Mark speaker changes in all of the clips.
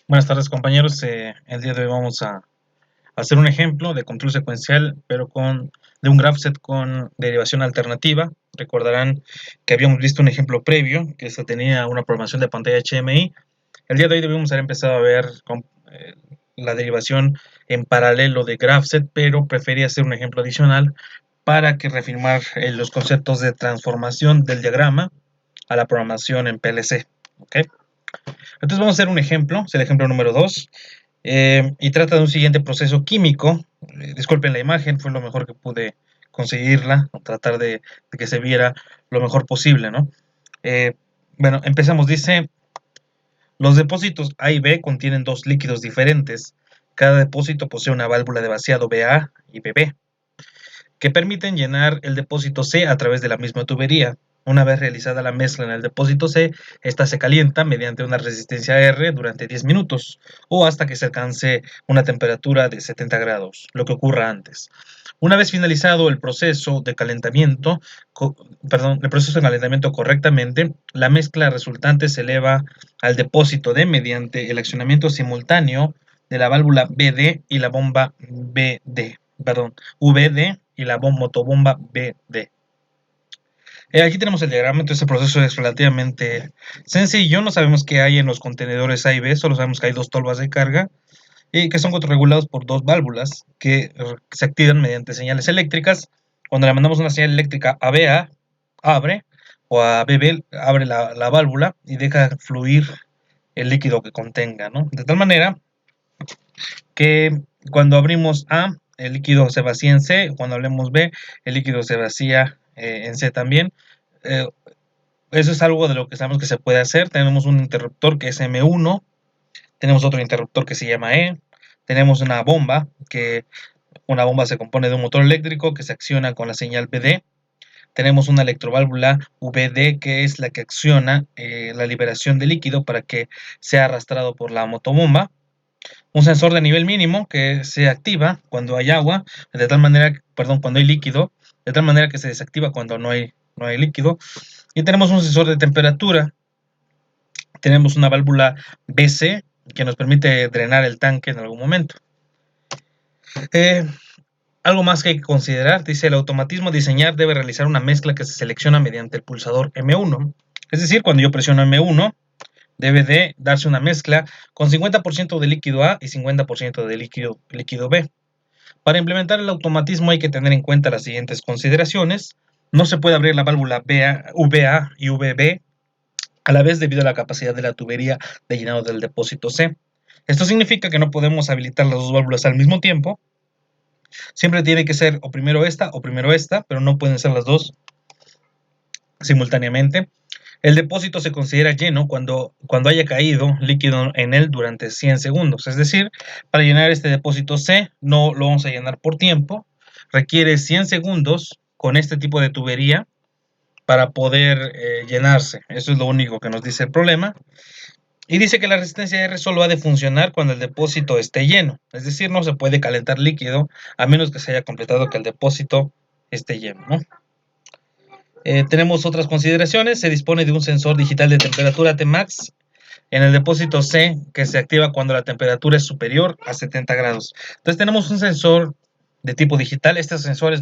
Speaker 1: Buenas tardes, compañeros. El día de hoy vamos a hacer un ejemplo de control secuencial, pero de un graph set con derivación alternativa. Recordarán que habíamos visto un ejemplo previo que se tenía una programación de pantalla HMI. El día de hoy debemos haber empezado a ver eh, la derivación en paralelo de graph set, pero preferí hacer un ejemplo adicional para que reafirmar los conceptos de transformación del diagrama a la programación en PLC. ¿Ok? Entonces vamos a hacer un ejemplo, es el ejemplo número 2, y trata de un siguiente proceso químico. Disculpen la imagen, fue lo mejor que pude conseguirla, o tratar de que se viera lo mejor posible, ¿no? Eh, bueno, empezamos, dice, los depósitos A y B contienen dos líquidos diferentes. Cada depósito posee una válvula de vaciado BA y BB, que permiten llenar el depósito C a través de la misma tubería. Una vez realizada la mezcla en el depósito C, esta se calienta mediante una resistencia R durante 10 minutos o hasta que se alcance una temperatura de 70 grados, lo que ocurra antes. Una vez finalizado el proceso de calentamiento correctamente, la mezcla resultante se eleva al depósito D mediante el accionamiento simultáneo de la válvula BD y la bomba VD y la motobomba BD. Aquí tenemos el diagrama, entonces el proceso es relativamente sencillo. No sabemos qué hay en los contenedores A y B, solo sabemos que hay dos tolvas de carga y que son controlregulados por dos válvulas que se activan mediante señales eléctricas. Cuando le mandamos una señal eléctrica a BA, abre, o a BB, abre la válvula y deja fluir el líquido que contenga, ¿no? De tal manera que cuando abrimos A, el líquido se vacía en C, cuando hablemos B, el líquido se vacía en C también. Eh, Eso es algo de lo que sabemos que se puede hacer. Tenemos un interruptor que es M1, tenemos otro interruptor que se llama E, tenemos una bomba se compone de un motor eléctrico que se acciona con la señal BD, tenemos una electroválvula VD que es la que acciona la liberación de líquido para que sea arrastrado por la motobomba, un sensor de nivel mínimo que se activa cuando hay agua, de tal manera, perdón, cuando hay líquido, de tal manera que se desactiva cuando no hay líquido, y tenemos un sensor de temperatura. Tenemos una válvula BC que nos permite drenar el tanque en algún momento. Eh, Algo más que hay que considerar, dice el automatismo diseñar debe realizar una mezcla que se selecciona mediante el pulsador M1. Es decir, cuando yo presiono M1, debe de darse una mezcla con 50% de líquido A y 50% de líquido B. Para implementar el automatismo hay que tener en cuenta las siguientes consideraciones. No se puede abrir la válvula VA y VB a la vez debido a la capacidad de la tubería de llenado del depósito C. Esto significa que no podemos habilitar las dos válvulas al mismo tiempo. Siempre tiene que ser o primero esta, pero no pueden ser las dos simultáneamente. El depósito se considera lleno cuando haya caído líquido en él durante 100 segundos. Es decir, para llenar este depósito C no lo vamos a llenar por tiempo. Requiere 100 segundos con este tipo de tubería para poder llenarse. Eso es lo único que nos dice el problema. Y dice que la resistencia R solo ha de funcionar cuando el depósito esté lleno. Es decir, no se puede calentar líquido a menos que se haya completado que el depósito esté lleno, ¿no? Tenemos otras consideraciones. Se dispone de un sensor digital de temperatura Tmax en el depósito C que se activa cuando la temperatura es superior a 70 grados. Entonces tenemos un sensor de tipo digital. Estos sensores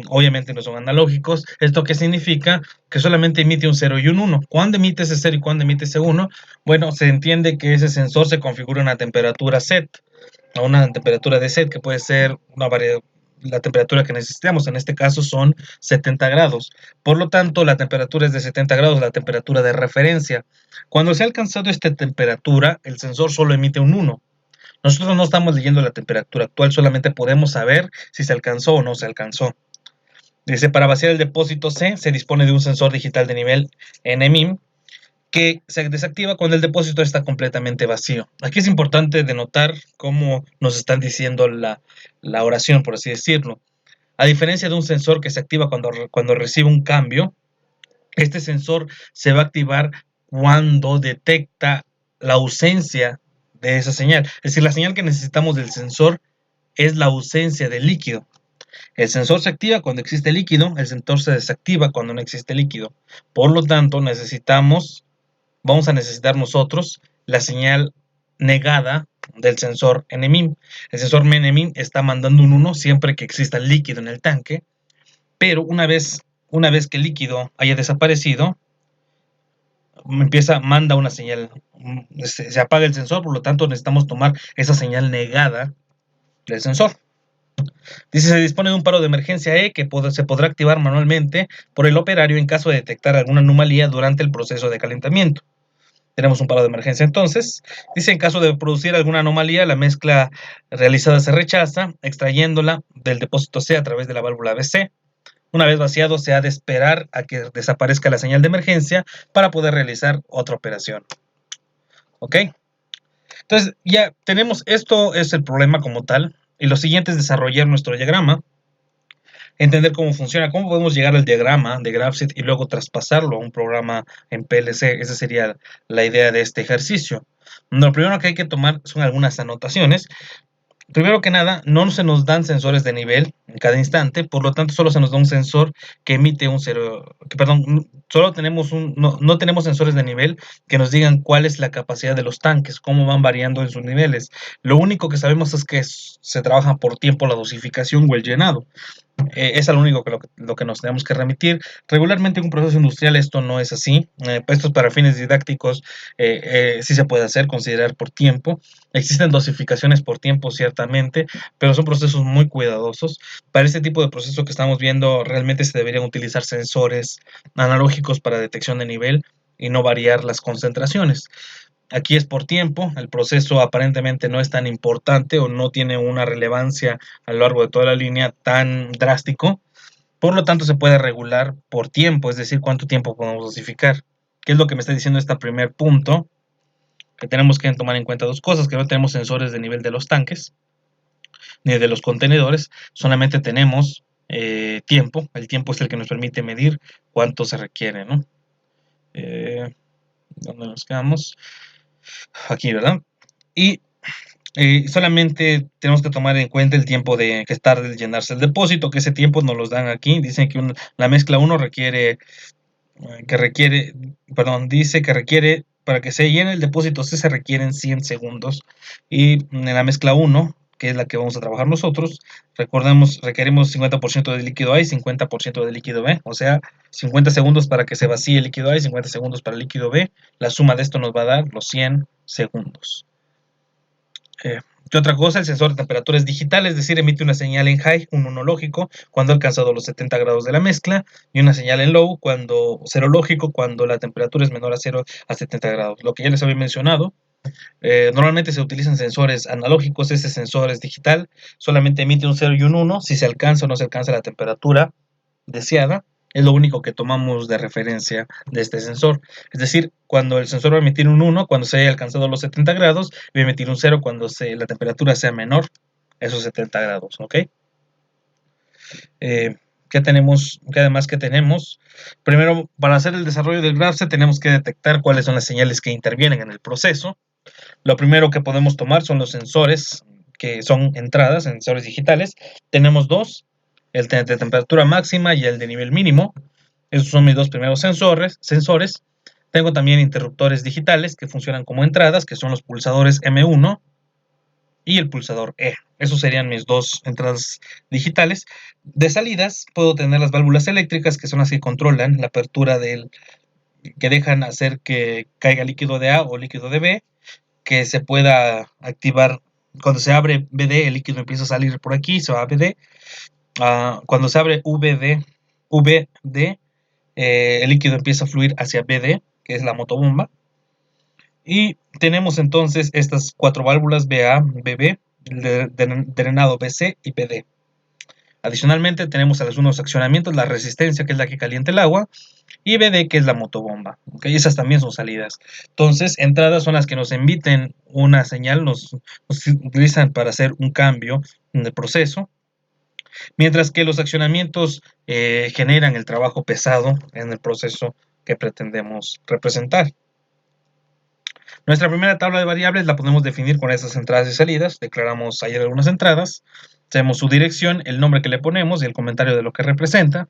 Speaker 1: obviamente no son analógicos. ¿Esto qué significa? Que solamente emite un 0 y un 1. ¿Cuándo emite ese 0 y cuándo emite ese 1? Bueno, se entiende que ese sensor se configura a una temperatura set, a una temperatura de set que puede ser la temperatura que necesitamos, en este caso son 70 grados. Por lo tanto, la temperatura es de 70 grados, la temperatura de referencia. Cuando se ha alcanzado esta temperatura, el sensor solo emite un 1. Nosotros no estamos leyendo la temperatura actual, solamente podemos saber si se alcanzó o no se alcanzó. Dice, para vaciar el depósito C, se dispone de un sensor digital de nivel NMIM que se desactiva cuando el depósito está completamente vacío. Aquí es importante denotar cómo nos están diciendo la oración, por así decirlo. A diferencia de un sensor que se activa cuando recibe un cambio, este sensor se va a activar cuando detecta la ausencia de esa señal. Es decir, la señal que necesitamos del sensor es la ausencia del líquido. El sensor se activa cuando existe líquido, el sensor se desactiva cuando no existe líquido. Por lo tanto, vamos a necesitar nosotros la señal negada del sensor NMIN. El sensor NMIN está mandando un 1 siempre que exista líquido en el tanque, pero una vez que el líquido haya desaparecido, manda una señal, se apaga el sensor, por lo tanto necesitamos tomar esa señal negada del sensor. Dice, se dispone de un paro de emergencia E que se podrá activar manualmente por el operario en caso de detectar alguna anomalía durante el proceso de calentamiento. Tenemos un paro de emergencia entonces. Dice, en caso de producir alguna anomalía, la mezcla realizada se rechaza, extrayéndola del depósito C a través de la válvula BC. Una vez vaciado, se ha de esperar a que desaparezca la señal de emergencia para poder realizar otra operación. ¿Ok? Entonces, ya tenemos, esto es el problema como tal, y lo siguiente es desarrollar nuestro diagrama, entender cómo funciona, cómo podemos llegar al diagrama de GraphSeed y luego traspasarlo a un programa en PLC. Esa sería la idea de este ejercicio. Lo primero que hay que tomar son algunas anotaciones. Primero que nada, no se nos dan sensores de nivel en cada instante, por lo tanto solo se nos da un sensor que emite un cero, solo tenemos no tenemos sensores de nivel que nos digan cuál es la capacidad de los tanques, cómo van variando en sus niveles. Lo único que sabemos es que se trabaja por tiempo la dosificación o el llenado. Es lo único que lo que nos tenemos que remitir. Regularmente en un proceso industrial esto no es así. Esto para fines didácticos sí se puede hacer, considerar por tiempo. Existen dosificaciones por tiempo, ciertamente, pero son procesos muy cuidadosos. Para este tipo de proceso que estamos viendo, realmente se deberían utilizar sensores analógicos para detección de nivel y no variar las concentraciones. Aquí es por tiempo, el proceso aparentemente no es tan importante o no tiene una relevancia a lo largo de toda la línea tan drástico, por lo tanto se puede regular por tiempo, es decir, cuánto tiempo podemos dosificar. ¿Qué es lo que me está diciendo este primer punto? Que tenemos que tomar en cuenta dos cosas, que no tenemos sensores de nivel de los tanques, ni de los contenedores, solamente tenemos tiempo, el tiempo es el que nos permite medir cuánto se requiere, ¿no? ¿Dónde nos quedamos? Aquí, ¿verdad? Y solamente tenemos que tomar en cuenta el tiempo que tarda en llenarse el depósito, que ese tiempo nos los dan aquí. Dicen que la mezcla 1 dice que requiere, para que se llene el depósito C se requieren 100 segundos. Y en la mezcla 1, que es la que vamos a trabajar nosotros, recordemos, requerimos 50% de líquido A y 50% de líquido B, o sea, 50 segundos para que se vacíe el líquido A y 50 segundos para el líquido B. La suma de esto nos va a dar los 100 segundos. ¿Qué otra cosa? El sensor de temperatura es digital, es decir, emite una señal en high, un 1 lógico, cuando ha alcanzado los 70 grados de la mezcla, y una señal en low, cero lógico, cuando la temperatura es menor a 0 a 70 grados. Lo que ya les había mencionado, normalmente se utilizan sensores analógicos, ese sensor es digital, solamente emite un 0 y un 1, si se alcanza o no se alcanza la temperatura deseada. Es lo único que tomamos de referencia de este sensor. Es decir, cuando el sensor va a emitir un 1, cuando se haya alcanzado los 70 grados, va a emitir un 0 cuando la temperatura sea menor a esos 70 grados. ¿Ok? ¿Qué tenemos? ¿Qué además que tenemos? Primero, para hacer el desarrollo del GraphSeed tenemos que detectar cuáles son las señales que intervienen en el proceso. Lo primero que podemos tomar son los sensores, que son entradas, sensores digitales. Tenemos dos, el de temperatura máxima y el de nivel mínimo. Esos son mis dos primeros sensores. Tengo también interruptores digitales que funcionan como entradas, que son los pulsadores M1 y el pulsador E. Esos serían mis dos entradas digitales. De salidas puedo tener las válvulas eléctricas, que son las que controlan la apertura que dejan hacer que caiga líquido de A o líquido de B, que se pueda activar. Cuando se abre BD, el líquido empieza a salir por aquí, se va a BD. Cuando se abre VD, el líquido empieza a fluir hacia BD, que es la motobomba. Y tenemos entonces estas cuatro válvulas BA, BB, drenado BC y BD. Adicionalmente tenemos algunos accionamientos, la resistencia, que es la que calienta el agua, y BD, que es la motobomba. ¿Okay? Esas también son salidas. Entonces, entradas son las que nos emiten una señal, nos utilizan para hacer un cambio en el proceso, mientras que los accionamientos generan el trabajo pesado en el proceso que pretendemos representar. Nuestra primera tabla de variables la podemos definir con estas entradas y salidas. Declaramos ayer algunas entradas, sabemos su dirección, el nombre que le ponemos y el comentario de lo que representa.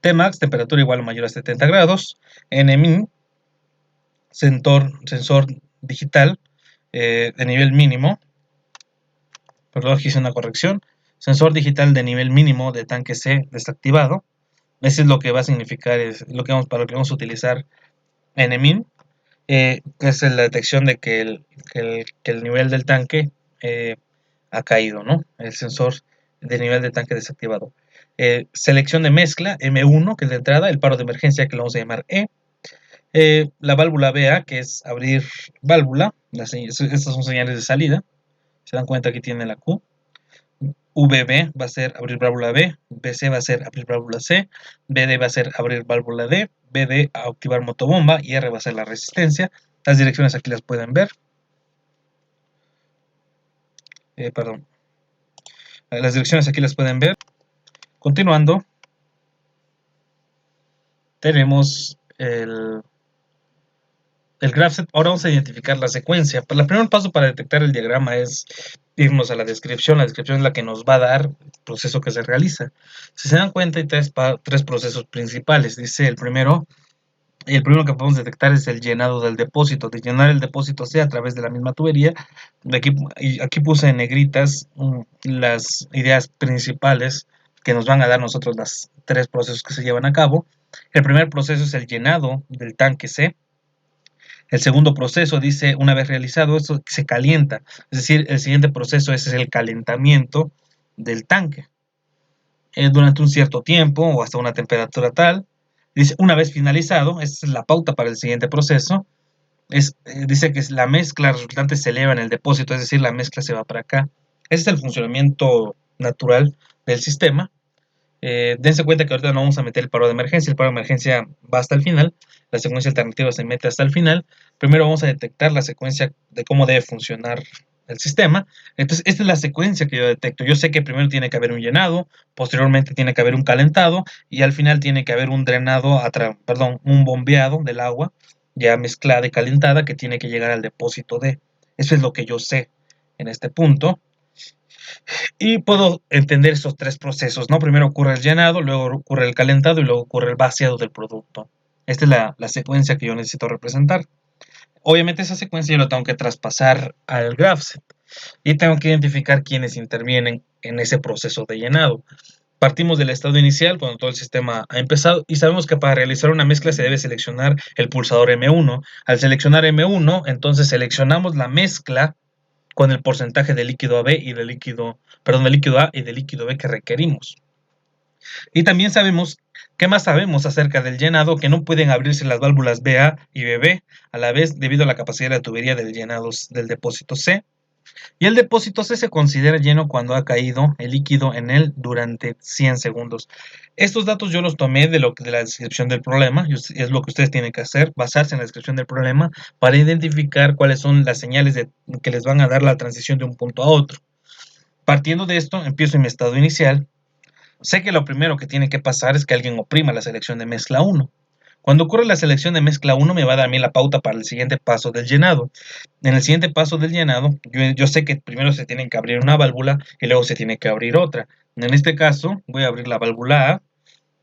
Speaker 1: Tmax, temperatura igual o mayor a 70 grados. Nmin, sensor digital, de nivel mínimo. Perdón, hice una corrección. Sensor digital de nivel mínimo de tanque C desactivado. Eso es lo que va a significar, es lo que para lo que vamos a utilizar NMIN, que es la detección de que el nivel del tanque ha caído, ¿no? El sensor de nivel de tanque desactivado. Selección de mezcla, M1, que es de entrada, el paro de emergencia, que lo vamos a llamar E. La válvula BA, que es abrir válvula, estas son señales de salida. Se dan cuenta, aquí tiene la Q. VB va a ser abrir válvula B, BC va a ser abrir válvula C, BD va a ser abrir válvula D, BD a activar motobomba y R va a ser la resistencia. Las direcciones aquí las pueden ver. Perdón. Las direcciones aquí las pueden ver. Continuando, tenemos el graph. Ahora vamos a identificar la secuencia. El primer paso para detectar el diagrama es irnos a la descripción. La descripción es la que nos va a dar el proceso que se realiza. Si se dan cuenta, hay tres procesos principales. Dice el primero que podemos detectar es el llenado del depósito, de llenar el depósito C a través de la misma tubería. Aquí puse en negritas las ideas principales que nos van a dar nosotros los tres procesos que se llevan a cabo. El primer proceso es el llenado del tanque C. El segundo proceso dice, una vez realizado esto, se calienta. Es decir, el siguiente proceso es el calentamiento del tanque. Durante un cierto tiempo o hasta una temperatura tal. Dice, una vez finalizado, esta es la pauta para el siguiente proceso. Dice que la mezcla resultante se eleva en el depósito, es decir, la mezcla se va para acá. Ese es el funcionamiento natural del sistema. Dense cuenta que ahorita no vamos a meter el paro de emergencia. El paro de emergencia va hasta el final. La secuencia alternativa se mete hasta el final. Primero vamos a detectar la secuencia de cómo debe funcionar el sistema. Entonces, esta es la secuencia que yo detecto. Yo sé que primero tiene que haber un llenado, posteriormente tiene que haber un calentado y al final tiene que haber un drenado, un bombeado del agua ya mezclada y calentada que tiene que llegar al depósito D. Eso es lo que yo sé en este punto. Y puedo entender esos tres procesos, ¿no? Primero ocurre el llenado, luego ocurre el calentado y luego ocurre el vaciado del producto. Esta es la secuencia que yo necesito representar. Obviamente esa secuencia yo la tengo que traspasar al GraphSet y tengo que identificar quiénes intervienen en ese proceso de llenado. Partimos del estado inicial cuando todo el sistema ha empezado y sabemos que para realizar una mezcla se debe seleccionar el pulsador M1. Al seleccionar M1, entonces seleccionamos la mezcla con el porcentaje de líquido A y de líquido A y de líquido B que requerimos. Y también sabemos, ¿qué más sabemos acerca del llenado? Que no pueden abrirse las válvulas BA y BB a la vez debido a la capacidad de la tubería del llenado del depósito C. Y el depósito C se considera lleno cuando ha caído el líquido en él durante 100 segundos. Estos datos yo los tomé de la descripción del problema, es lo que ustedes tienen que hacer, basarse en la descripción del problema para identificar cuáles son las señales que les van a dar la transición de un punto a otro. Partiendo de esto, empiezo en mi estado inicial. Sé que lo primero que tiene que pasar es que alguien oprima la selección de mezcla 1. Cuando ocurre la selección de mezcla 1 me va a dar a mí la pauta para el siguiente paso del llenado. En el siguiente paso del llenado, yo sé que primero se tiene que abrir una válvula y luego se tiene que abrir otra. En este caso, voy a abrir la válvula A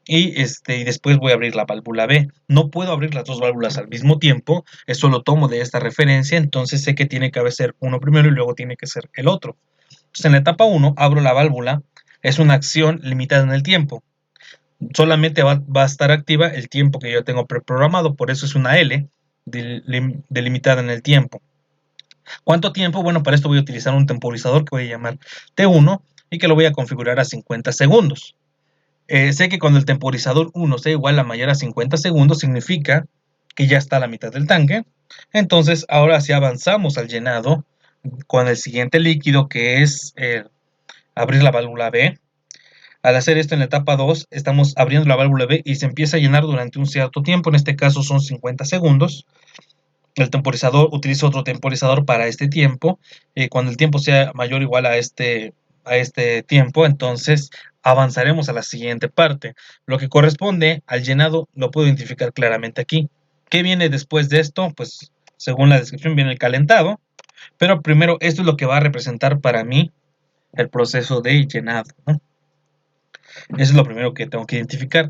Speaker 1: y después voy a abrir la válvula B. No puedo abrir las dos válvulas al mismo tiempo, eso lo tomo de esta referencia, entonces sé que tiene que ser uno primero y luego tiene que ser el otro. Entonces en la etapa 1 abro la válvula, es una acción limitada en el tiempo. Solamente va a estar activa el tiempo que yo tengo preprogramado, por eso es una L delimitada en el tiempo. ¿Cuánto tiempo? Bueno, para esto voy a utilizar un temporizador que voy a llamar T1 y que lo voy a configurar a 50 segundos. Sé que cuando el temporizador 1 sea igual a mayor a 50 segundos, significa que ya está a la mitad del tanque. Entonces, ahora si avanzamos al llenado con el siguiente líquido, que es abrir la válvula B. Al hacer esto en la etapa 2, estamos abriendo la válvula B y se empieza a llenar durante un cierto tiempo, en este caso son 50 segundos. El temporizador utiliza otro temporizador para este tiempo. Cuando el tiempo sea mayor o igual a este tiempo, entonces avanzaremos a la siguiente parte. Lo que corresponde al llenado lo puedo identificar claramente aquí. ¿Qué viene después de esto? Pues según la descripción viene el calentado, pero primero esto es lo que va a representar para mí el proceso de llenado, ¿no? Eso es lo primero que tengo que identificar.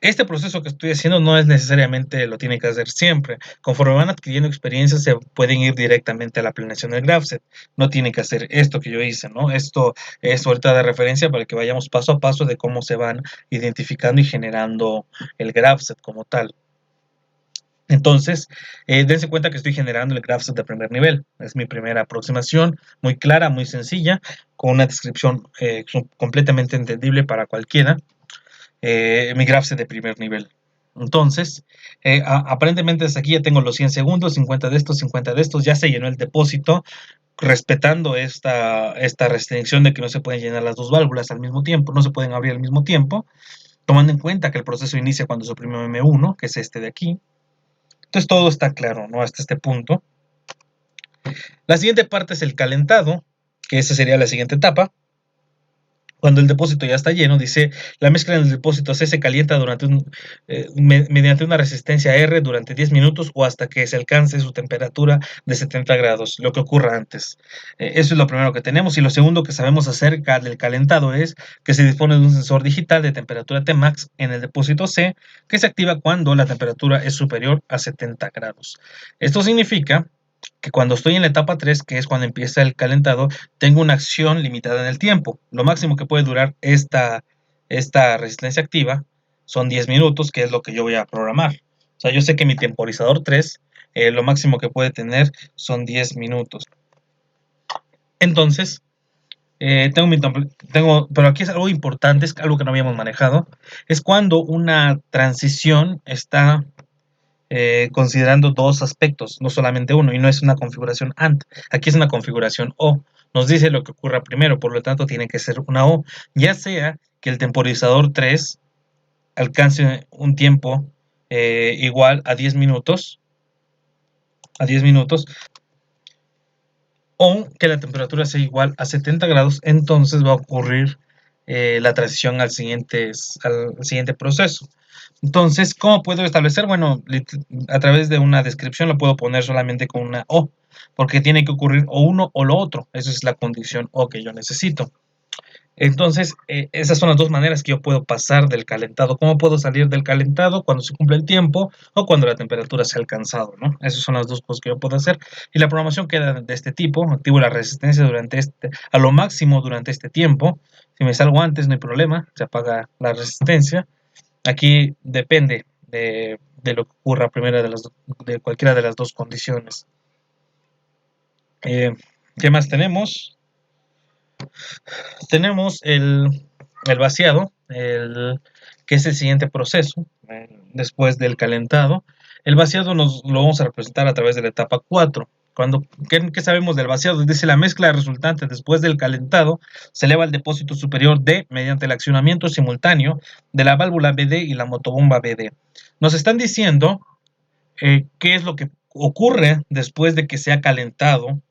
Speaker 1: Este proceso que estoy haciendo no es necesariamente lo tiene que hacer siempre. Conforme van adquiriendo experiencia, se pueden ir directamente a la planeación del GraphSet. No tienen que hacer esto que yo hice, ¿no? Esto es ahorita de referencia para que vayamos paso a paso de cómo se van identificando y generando el GraphSet como tal. Entonces, dense cuenta que estoy generando el GraphSet de primer nivel. Es mi primera aproximación, muy clara, muy sencilla, con una descripción completamente entendible para cualquiera. Mi GraphSet de primer nivel. Entonces, aparentemente desde aquí ya tengo los 100 segundos, 50 de estos, 50 de estos, ya se llenó el depósito, respetando esta restricción de que no se pueden llenar las dos válvulas al mismo tiempo, no se pueden abrir al mismo tiempo, tomando en cuenta que el proceso inicia cuando se oprime M1, que es este de aquí. Entonces todo está claro, ¿no? Hasta este punto. La siguiente parte es el calentado, que esa sería la siguiente etapa. Cuando el depósito ya está lleno, dice, la mezcla en el depósito C se calienta mediante una resistencia R durante 10 minutos o hasta que se alcance su temperatura de 70 grados, lo que ocurra antes. Eso es lo primero que tenemos. Y lo segundo que sabemos acerca del calentado es que se dispone de un sensor digital de temperatura Tmax en el depósito C, que se activa cuando la temperatura es superior a 70 grados. Esto significa que cuando estoy en la etapa 3, que es cuando empieza el calentado, tengo una acción limitada en el tiempo. Lo máximo que puede durar esta resistencia activa son 10 minutos, que es lo que yo voy a programar. O sea, yo sé que mi temporizador 3, lo máximo que puede tener son 10 minutos. Entonces, pero aquí es algo importante, es algo que no habíamos manejado, es cuando una transición está considerando dos aspectos, no solamente uno, y no es una configuración AND, aquí es una configuración O. Nos dice lo que ocurra primero, por lo tanto tiene que ser una O, ya sea que el temporizador 3 alcance un tiempo igual a 10 minutos, o que la temperatura sea igual a 70 grados, entonces va a ocurrir la transición al siguiente proceso. Entonces, ¿cómo puedo establecer? Bueno, a través de una descripción lo puedo poner solamente con una O, porque tiene que ocurrir o uno o lo otro. Esa es la condición O que yo necesito. Entonces, esas son las dos maneras que yo puedo pasar del calentado. ¿Cómo puedo salir del calentado? Cuando se cumple el tiempo o cuando la temperatura se ha alcanzado, ¿no? Esas son las dos cosas que yo puedo hacer. Y la programación queda de este tipo. Activo la resistencia a lo máximo durante este tiempo. Si me salgo antes, no hay problema. Se apaga la resistencia. Aquí depende de lo que ocurra primero de cualquiera de las dos condiciones. ¿Qué más tenemos? Tenemos el vaciado, que es el siguiente proceso después del calentado. El vaciado lo vamos a representar a través de la etapa 4. ¿Qué sabemos del vaciado? Dice la mezcla resultante después del calentado se eleva al depósito superior D mediante el accionamiento simultáneo de la válvula BD y la motobomba BD. Nos están diciendo qué es lo que ocurre después de que se ha calentado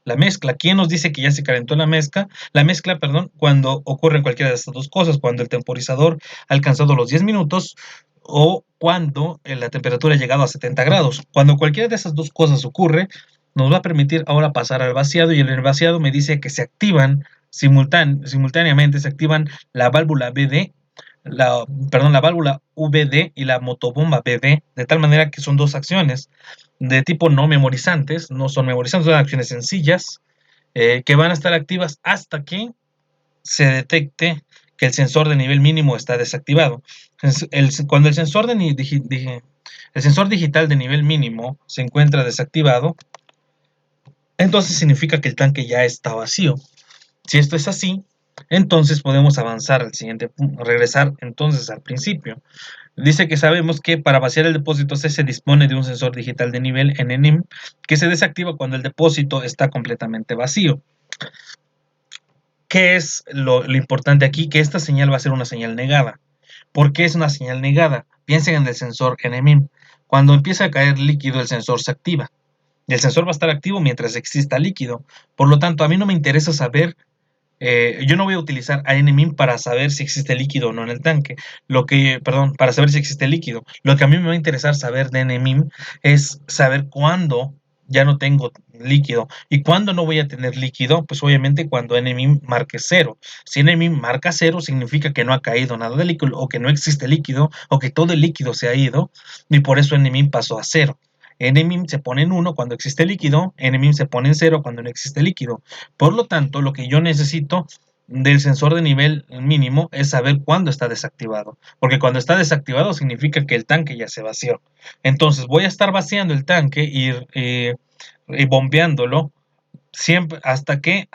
Speaker 1: la mezcla. ¿Quién nos dice que ya se calentó la mezcla? La mezcla, perdón, cuando ocurren cualquiera de estas dos cosas, cuando el temporizador ha alcanzado los 10 minutos o cuando la temperatura ha llegado a 70 grados. Cuando cualquiera de esas dos cosas ocurre, nos va a permitir ahora pasar al vaciado y en el vaciado me dice que se activan simultáneamente, se activan la válvula BD, la válvula VD y la motobomba BD, de tal manera que son dos acciones de tipo no memorizantes, no son memorizantes, son acciones sencillas que van a estar activas hasta que se detecte que el sensor de nivel mínimo está desactivado. Cuando el sensor digital de nivel mínimo se encuentra desactivado, entonces significa que el tanque ya está vacío. Si esto es así, entonces podemos avanzar al siguiente punto, regresar entonces al principio. Dice que sabemos que para vaciar el depósito C se dispone de un sensor digital de nivel NNIM que se desactiva cuando el depósito está completamente vacío. ¿Qué es lo importante aquí? Que esta señal va a ser una señal negada. ¿Por qué es una señal negada? Piensen en el sensor NMIM. Cuando empieza a caer líquido, el sensor se activa. Y el sensor va a estar activo mientras exista líquido. Por lo tanto, a mí no me interesa saber, yo no voy a utilizar a NMIM para saber si existe líquido o no en el tanque. Para saber si existe líquido. Lo que a mí me va a interesar saber de NMIM es saber cuándo ya no tengo líquido. ¿Y cuándo no voy a tener líquido? Pues obviamente cuando NMIN marque 0. Si NMIN marca 0, significa que no ha caído nada de líquido, o que no existe líquido, o que todo el líquido se ha ido, y por eso NMIN pasó a 0. NMIN se pone en 1 cuando existe líquido, NMIN se pone en 0 cuando no existe líquido. Por lo tanto, lo que yo necesito del sensor de nivel mínimo es saber cuándo está desactivado, porque cuando está desactivado significa que el tanque ya se vació. Entonces voy a estar vaciando el tanque y bombeándolo siempre hasta que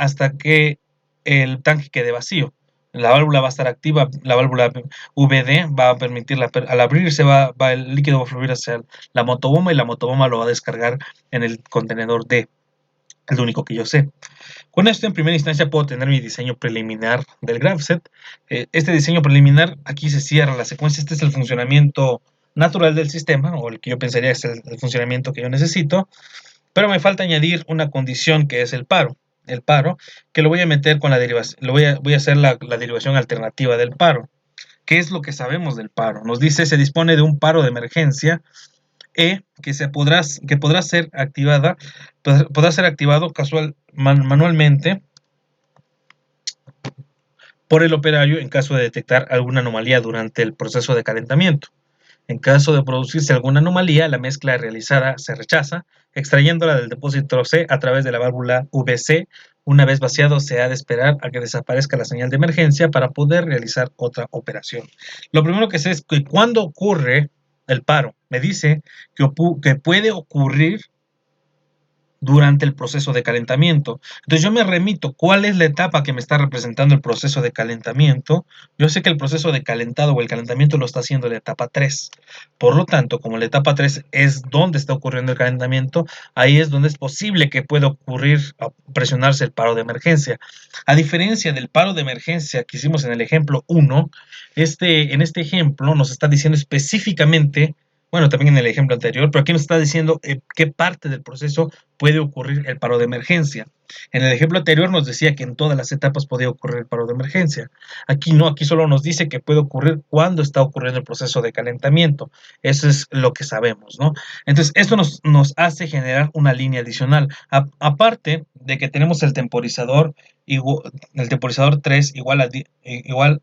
Speaker 1: el tanque quede vacío. La válvula va a estar activa, la válvula VD va a permitir, al abrirse el líquido va a fluir hacia la motobomba y la motobomba lo va a descargar en el contenedor D, es lo único que yo sé. Con esto, en primera instancia, puedo tener mi diseño preliminar del GraphSet. Este diseño preliminar, aquí se cierra la secuencia. Este es el funcionamiento natural del sistema, o el que yo pensaría es el funcionamiento que yo necesito. Pero me falta añadir una condición que es el paro. El paro, que lo voy a meter con la derivación, voy a hacer la derivación alternativa del paro. ¿Qué es lo que sabemos del paro? Nos dice, se dispone de un paro de emergencia que podrá ser activado manualmente por el operario en caso de detectar alguna anomalía durante el proceso de calentamiento. En caso de producirse alguna anomalía, la mezcla realizada se rechaza, extrayéndola del depósito C a través de la válvula VC. Una vez vaciado, se ha de esperar a que desaparezca la señal de emergencia para poder realizar otra operación. Lo primero que sé es que cuando ocurre el paro, me dice que puede ocurrir durante el proceso de calentamiento. Entonces yo me remito, ¿cuál es la etapa que me está representando el proceso de calentamiento? Yo sé que el proceso de calentado o el calentamiento lo está haciendo la etapa 3. Por lo tanto, como la etapa 3 es donde está ocurriendo el calentamiento, ahí es donde es posible que pueda ocurrir, presionarse el paro de emergencia. A diferencia del paro de emergencia que hicimos en el ejemplo 1, en este ejemplo nos está diciendo específicamente, bueno, también en el ejemplo anterior, pero aquí nos está diciendo qué parte del proceso puede ocurrir el paro de emergencia. En el ejemplo anterior nos decía que en todas las etapas podía ocurrir el paro de emergencia. Aquí no, aquí solo nos dice que puede ocurrir cuando está ocurriendo el proceso de calentamiento. Eso es lo que sabemos, ¿no? Entonces, esto nos hace generar una línea adicional. Aparte de que tenemos el temporizador 3 igual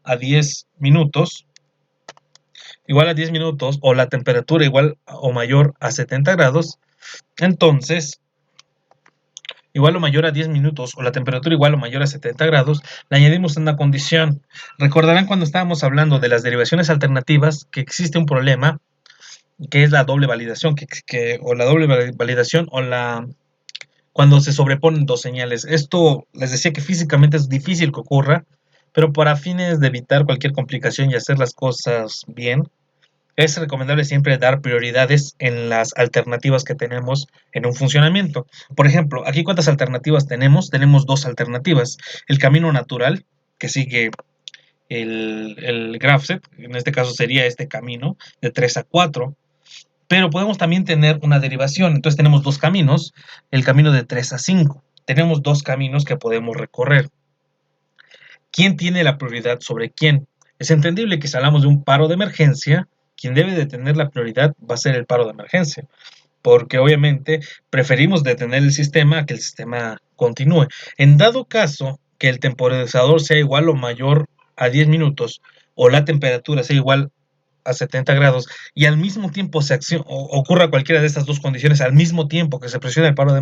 Speaker 1: a 10 minutos, o la temperatura igual o mayor a 70 grados, entonces igual o mayor a 10 minutos o la temperatura igual o mayor a 70 grados, le añadimos una condición. Recordarán cuando estábamos hablando de las derivaciones alternativas que existe un problema que es la doble validación, o la doble validación cuando se sobreponen dos señales. Esto les decía que físicamente es difícil que ocurra, pero para fines de evitar cualquier complicación y hacer las cosas bien, es recomendable siempre dar prioridades en las alternativas que tenemos en un funcionamiento. Por ejemplo, aquí ¿cuántas alternativas tenemos? Tenemos dos alternativas. El camino natural, que sigue el GraphSet, en este caso sería este camino de 3 a 4, pero podemos también tener una derivación. Entonces tenemos dos caminos, el camino de 3 a 5. Tenemos dos caminos que podemos recorrer. ¿Quién tiene la prioridad sobre quién? Es entendible que si hablamos de un paro de emergencia, quien debe de tener la prioridad va a ser el paro de emergencia, porque obviamente preferimos detener el sistema a que el sistema continúe. En dado caso que el temporizador sea igual o mayor a 10 minutos o la temperatura sea igual a 70 grados y al mismo tiempo ocurra cualquiera de estas dos condiciones al mismo tiempo que se presiona el paro de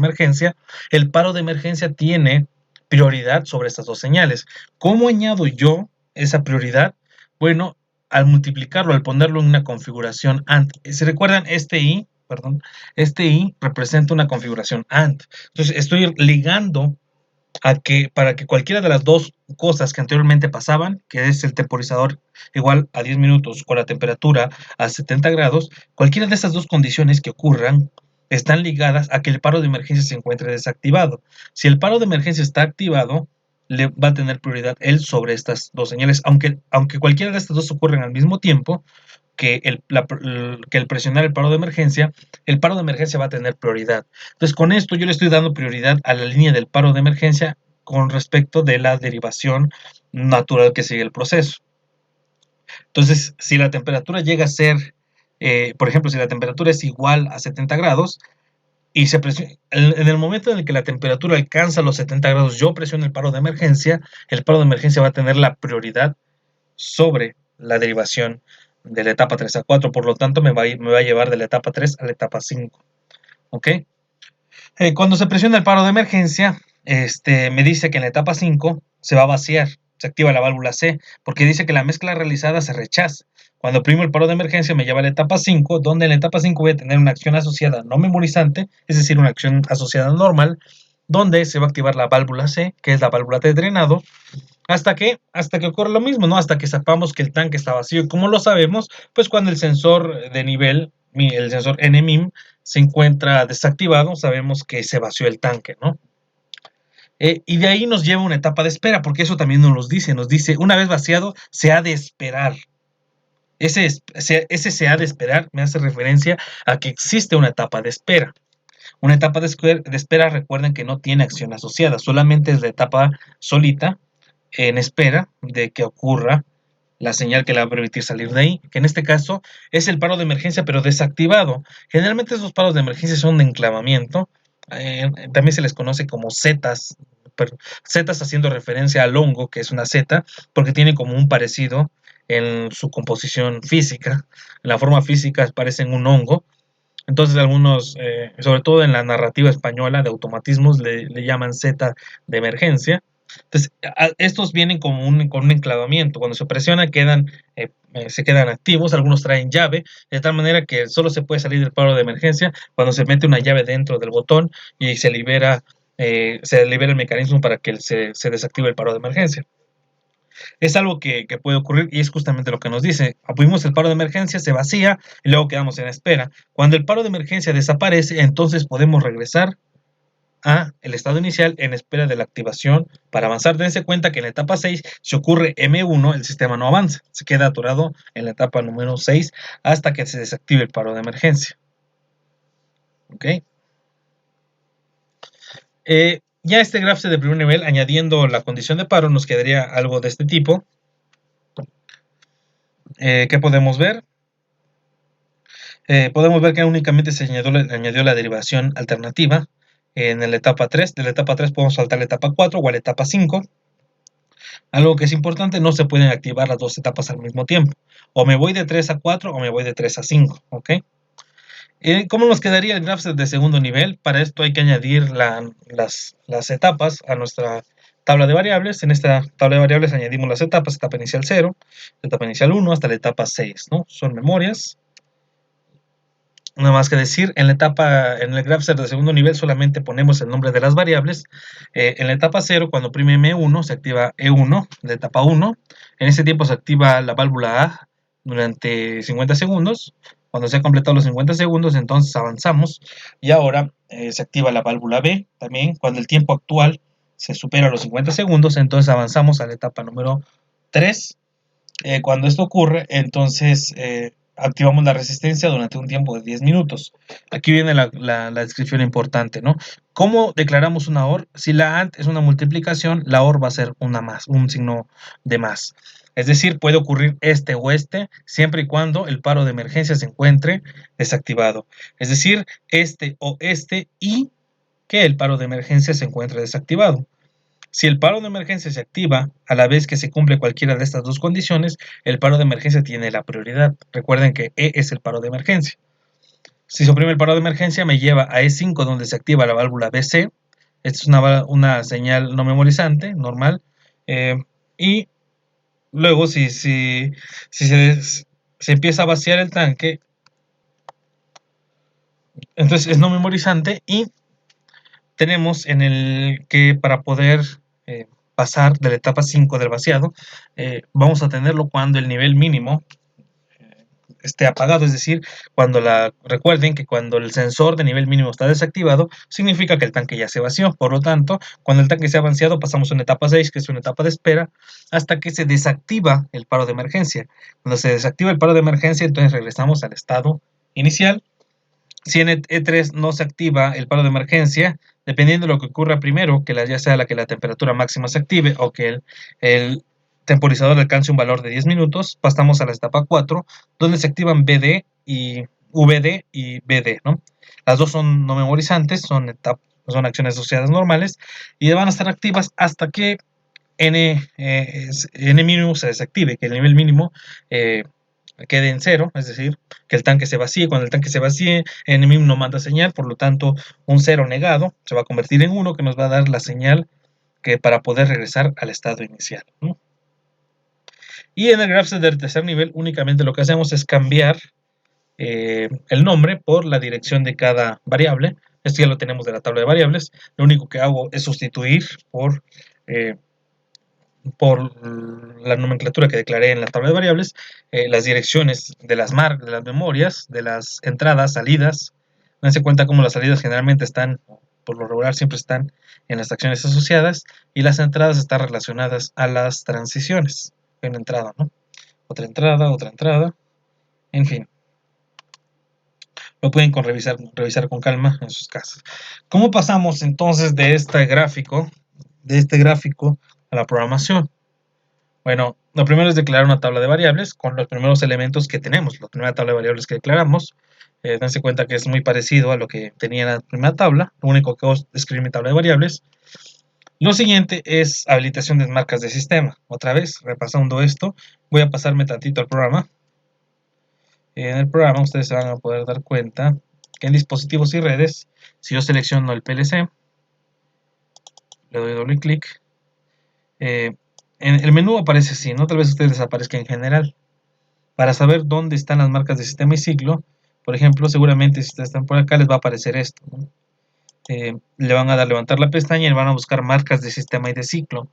Speaker 1: emergencia tiene prioridad sobre estas dos señales. ¿Cómo añado yo esa prioridad? Bueno, al multiplicarlo, al ponerlo en una configuración AND. Si recuerdan, este I representa una configuración AND. Entonces estoy ligando para que cualquiera de las dos cosas que anteriormente pasaban, que es el temporizador igual a 10 minutos o la temperatura a 70 grados, cualquiera de esas dos condiciones que ocurran están ligadas a que el paro de emergencia se encuentre desactivado. Si el paro de emergencia está activado, le va a tener prioridad él sobre estas dos señales, aunque cualquiera de estas dos ocurran al mismo tiempo, que el presionar el paro de emergencia va a tener prioridad. Entonces, con esto yo le estoy dando prioridad a la línea del paro de emergencia con respecto de la derivación natural que sigue el proceso. Entonces, si la temperatura llega a ser, por ejemplo, si la temperatura es igual a 70 grados, y en el momento en el que la temperatura alcanza los 70 grados, yo presiono el paro de emergencia va a tener la prioridad sobre la derivación de la etapa 3 a 4, por lo tanto me va a llevar de la etapa 3 a la etapa 5. ¿Ok? Cuando se presiona el paro de emergencia, me dice que en la etapa 5 se va a vaciar, se activa la válvula C, porque dice que la mezcla realizada se rechaza. Cuando primo el paro de emergencia me lleva a la etapa 5, donde en la etapa 5 voy a tener una acción asociada no memorizante, es decir, una acción asociada normal, donde se va a activar la válvula C, que es la válvula de drenado, hasta que ocurre lo mismo, ¿no? Hasta que sepamos que el tanque está vacío. ¿Y cómo lo sabemos? Pues cuando el sensor de nivel, el sensor NMIM, se encuentra desactivado, sabemos que se vació el tanque, ¿no? Y de ahí nos lleva una etapa de espera, porque eso también nos dice, una vez vaciado, se ha de esperar. Ese se ha de esperar me hace referencia a que existe una etapa de espera. Una etapa de espera, recuerden que no tiene acción asociada, solamente es la etapa solita en espera de que ocurra la señal que le va a permitir salir de ahí, que en este caso es el paro de emergencia pero desactivado. Generalmente esos paros de emergencia son de enclavamiento, también se les conoce como zetas, zetas haciendo referencia al hongo, que es una zeta, porque tiene como un parecido en su composición física, en la forma física parecen un hongo. Entonces algunos, sobre todo en la narrativa española de automatismos, le llaman Z de emergencia. Entonces, estos vienen con un enclavamiento. Cuando se presiona, se quedan activos. Algunos traen llave, de tal manera que solo se puede salir del paro de emergencia cuando se mete una llave dentro del botón y se libera el mecanismo para que se desactive el paro de emergencia. Es algo que puede ocurrir y es justamente lo que nos dice. Abrimos el paro de emergencia, se vacía y luego quedamos en espera. Cuando el paro de emergencia desaparece, entonces podemos regresar a el estado inicial en espera de la activación para avanzar. Dense cuenta que en la etapa 6, si ocurre M1, el sistema no avanza, se queda atorado en la etapa número 6 hasta que se desactive el paro de emergencia. ¿Ok? Ya este grafo de primer nivel, añadiendo la condición de paro, nos quedaría algo de este tipo. ¿Qué podemos ver? Podemos ver que únicamente se añadió la derivación alternativa en la etapa 3. De la etapa 3 podemos saltar a la etapa 4 o a la etapa 5. Algo que es importante, no se pueden activar las dos etapas al mismo tiempo. O me voy de 3 a 4 o me voy de 3 a 5. ¿Ok? ¿Cómo nos quedaría el graph de segundo nivel? Para esto hay que añadir las etapas a nuestra tabla de variables. En esta tabla de variables añadimos las etapas, etapa inicial 0, etapa inicial 1 hasta la etapa 6, ¿no? Son memorias. Nada más que decir, en el graph de segundo nivel solamente ponemos el nombre de las variables. En la etapa 0, cuando oprime M1, se activa E1, la etapa 1. En ese tiempo se activa la válvula A durante 50 segundos. Cuando se han completado los 50 segundos, entonces avanzamos. Y ahora se activa la válvula B también. Cuando el tiempo actual se supera los 50 segundos, entonces avanzamos a la etapa número 3. Cuando esto ocurre, entonces activamos la resistencia durante un tiempo de 10 minutos. Aquí viene la descripción importante, ¿no? ¿Cómo declaramos una OR? Si la AND es una multiplicación, la OR va a ser una más, un signo de más. Es decir, puede ocurrir este o este, siempre y cuando el paro de emergencia se encuentre desactivado. Es decir, este o este y que el paro de emergencia se encuentre desactivado. Si el paro de emergencia se activa a la vez que se cumple cualquiera de estas dos condiciones, el paro de emergencia tiene la prioridad. Recuerden que E es el paro de emergencia. Si se oprime el paro de emergencia, me lleva a E5, donde se activa la válvula BC. Esta es una señal no memorizante, normal. Y luego, si se empieza a vaciar el tanque, entonces es no memorizante y tenemos en el que para poder pasar de la etapa 5 del vaciado, vamos a tenerlo cuando el nivel mínimo esté apagado, es decir, recuerden que cuando el sensor de nivel mínimo está desactivado, significa que el tanque ya se vació. Por lo tanto, cuando el tanque se ha vaciado, pasamos a una etapa 6, que es una etapa de espera, hasta que se desactiva el paro de emergencia. Cuando se desactiva el paro de emergencia, entonces regresamos al estado inicial. Si en E3 no se activa el paro de emergencia, dependiendo de lo que ocurra primero, que ya sea que la temperatura máxima se active o que el temporizador alcance un valor de 10 minutos, pasamos a la etapa 4, donde se activan BD y VD y BD, ¿no? Las dos son no memorizantes, son acciones asociadas normales y van a estar activas hasta que N mínimo se desactive, que el nivel mínimo quede en cero, es decir, que el tanque se vacíe. Cuando el tanque se vacíe, N mínimo no manda señal, por lo tanto, un cero negado se va a convertir en 1, que nos va a dar la señal que para poder regresar al estado inicial, ¿no? Y en el graph del tercer nivel únicamente lo que hacemos es cambiar el nombre por la dirección de cada variable. Esto ya lo tenemos de la tabla de variables. Lo único que hago es sustituir eh, por la nomenclatura que declaré en la tabla de variables, las direcciones de las memorias, de las entradas, salidas. Dense cuenta cómo las salidas generalmente están, por lo regular siempre están en las acciones asociadas, y las entradas están relacionadas a las transiciones. Una entrada, ¿no? Otra entrada, en fin. Lo pueden revisar con calma en sus casas. ¿Cómo pasamos entonces de este gráfico a la programación? Bueno, lo primero es declarar una tabla de variables con los primeros elementos que tenemos, la primera tabla de variables que declaramos. Dense cuenta que es muy parecido a lo que tenía en la primera tabla, lo único que es escribir mi tabla de variables. Lo siguiente es habilitación de marcas de sistema. Otra vez, repasando esto, voy a pasarme tantito al programa. En el programa ustedes se van a poder dar cuenta que en dispositivos y redes, si yo selecciono el PLC, le doy doble clic, en el menú aparece así, ¿no? Tal vez ustedes les aparezca en general. Para saber dónde están las marcas de sistema y ciclo, por ejemplo, seguramente si ustedes están por acá les va a aparecer esto, ¿no? Le van a dar levantar la pestaña y van a buscar marcas de sistema y de ciclo.